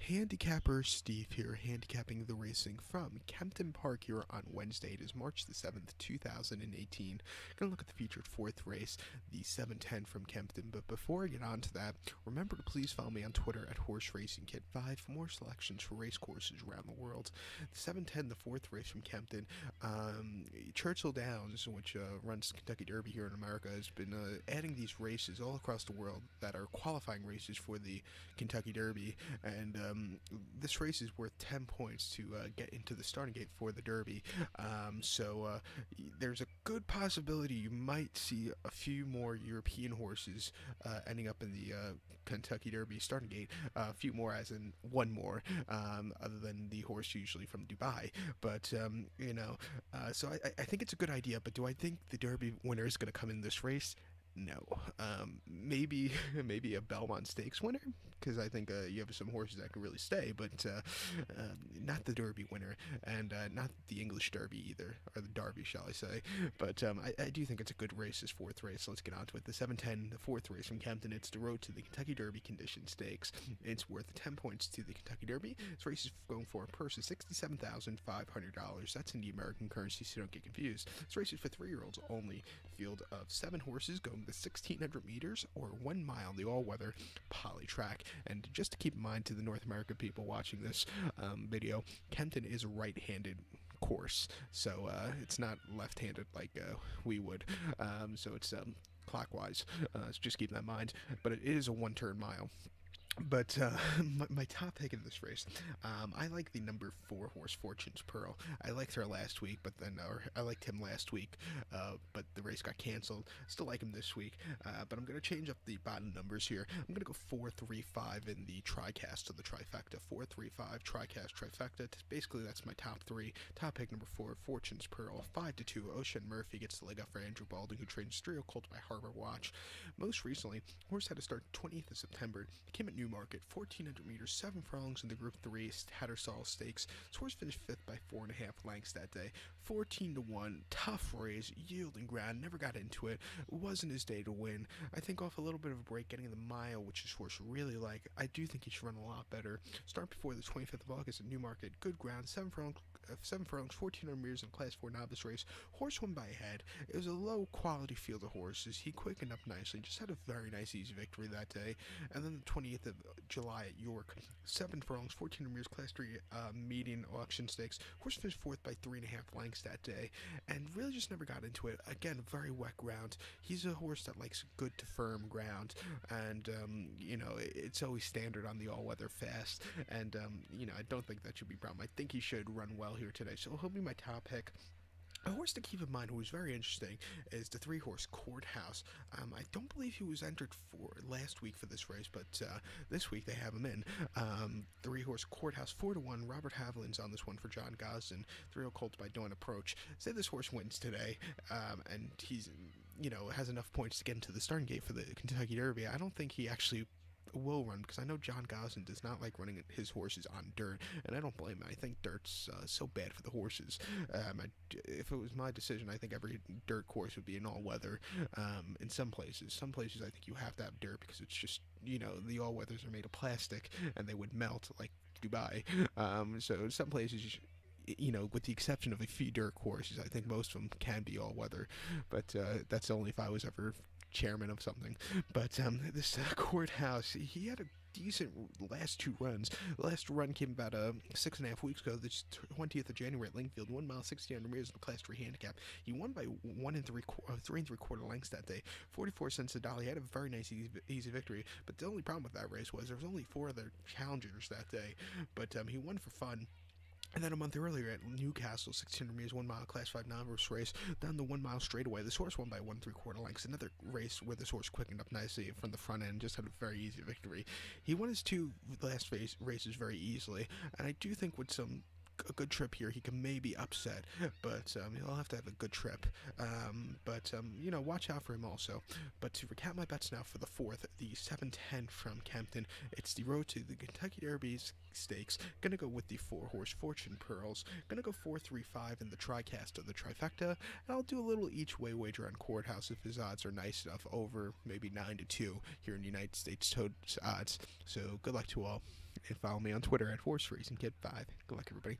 Handicapper Steve here, handicapping the racing from Kempton Park here on Wednesday. It is March the 7th, 2018. Gonna look at the featured fourth race, the 710 from Kempton. But before I get on to that, remember to please follow me on Twitter at Horse Racing Kid 5 for more selections for race courses around the world. The 710, the fourth race from Kempton, Churchill Downs, which runs Kentucky Derby here in America, has been adding these races all across the world that are qualifying races for the Kentucky Derby, and this race is worth 10 points to get into the starting gate for the Derby. So there's a good possibility you might see a few more European horses ending up in the Kentucky Derby starting gate. A few more, as in one more, other than the horse usually from Dubai. But so I think it's a good idea. But do I think the Derby winner is going to come in this race? No. Maybe a Belmont Stakes winner, because I think you have some horses that can really stay, but not the Derby winner, and not the English Derby either, or the Derby, shall I say. But I do think it's a good race, this fourth race. So let's get on to it. The 710, the fourth race from Kempton. It's the road to the Kentucky Derby Condition Stakes. It's worth 10 points to the Kentucky Derby. This race is going for a purse of $67,500. That's in the American currency, so don't get confused. This race is for 3-year-olds only. Field of 7 horses going the 1,600 meters or 1 mile, the all-weather poly track. And just to keep in mind to the North American people watching this video, Kempton is a right-handed course, so it's not left-handed like we would. So it's clockwise. So just keep that in mind. But it is a 1-turn mile. But my top pick in this race, I like the number 4 horse, Fortune's Pearl. I liked her last week, I liked him last week, but the race got canceled. Still like him this week, but I'm going to change up the bottom numbers here. I'm going to go 4-3-5 in the tricast of the trifecta. 4-3-5 tricast trifecta. Basically, that's my top 3. Top pick number 4, Fortune's Pearl. 5-2, Ocean Murphy gets the leg up for Andrew Balding, who trains 3 Colt by Harbor Watch. Most recently, horse had to start 20th of September. Came at Newmarket, 1,400 meters, 7 furlongs in the Group 3 Tattersall Stakes. This horse finished 5th by 4.5 lengths that day. 14-1, tough race, yielding ground, never got into it. It wasn't his day to win. I think off a little bit of a break, getting the mile, which this horse really like. I do think he should run a lot better. Start before the 25th of August at Newmarket, good ground, 7 furlongs, 1,400 meters in Class 4 novice race. Horse won by a head. It was a low quality field of horses. He quickened up nicely, just had a very nice easy victory that day. And then the 20th of July at York, 7 furlongs, 1,400 meters, Class 3 median auction stakes. Horse finished 4th by 3.5 lengths that day, and really just never got into it. Again, very wet ground. He's a horse that likes good to firm ground, and it's always standard on the all-weather fast, and I don't think that should be a problem. I think he should run well here today, so he'll be my top pick. A horse to keep in mind who is very interesting is the 3-horse Courthouse. I don't believe he was entered for last week for this race, but this week they have him in. 3-horse Courthouse, 4-1. Robert Haviland's on this one for John Gosden. 3 Colts by Dawn Approach. Say this horse wins today, and he's has enough points to get into the starting gate for the Kentucky Derby. I don't think he actually will run, because I know John Gosden does not like running his horses on dirt, and I don't blame him. I think dirt's so bad for the horses. If it was my decision, I think every dirt course would be an all-weather. In some places I think you have to have dirt, because it's just, the all-weathers are made of plastic and they would melt like Dubai. So some places with the exception of a few dirt courses, I think most of them can be all-weather, but that's only if I was ever chairman of something. But this Courthouse, he had a decent last 2 runs. The last run came about 6.5 weeks ago, the 20th of January at Lingfield, 1 mile, 1,600 meters in the Class 3 handicap. He won by 3 3/4 lengths that day, 44 cents a dollar. He had a very nice easy victory, but the only problem with that race was there was only 4 other challengers that day, but he won for fun. And then a month earlier at Newcastle, 1,600 meters, 1 mile, Class 5 novice race, down the 1 mile straightaway. This horse won by 1 3/4 lengths. Another race where this horse quickened up nicely from the front end, just had a very easy victory. He won his 2 last races very easily, and I do think with some a good trip here. He can maybe upset, but he'll have to have a good trip. Watch out for him also. But to recap my bets now for the fourth, the 710 from Kempton. It's the road to the Kentucky Derby Stakes. Gonna go with the 4-horse Fortune Pearls. Gonna go 4-3-5 in the TriCast of the trifecta. And I'll do a little each way wager on Courthouse if his odds are nice enough, over maybe 9-2 here in the United States odds. So good luck to all. And follow me on Twitter at HorseRacingKid5. Good luck, everybody.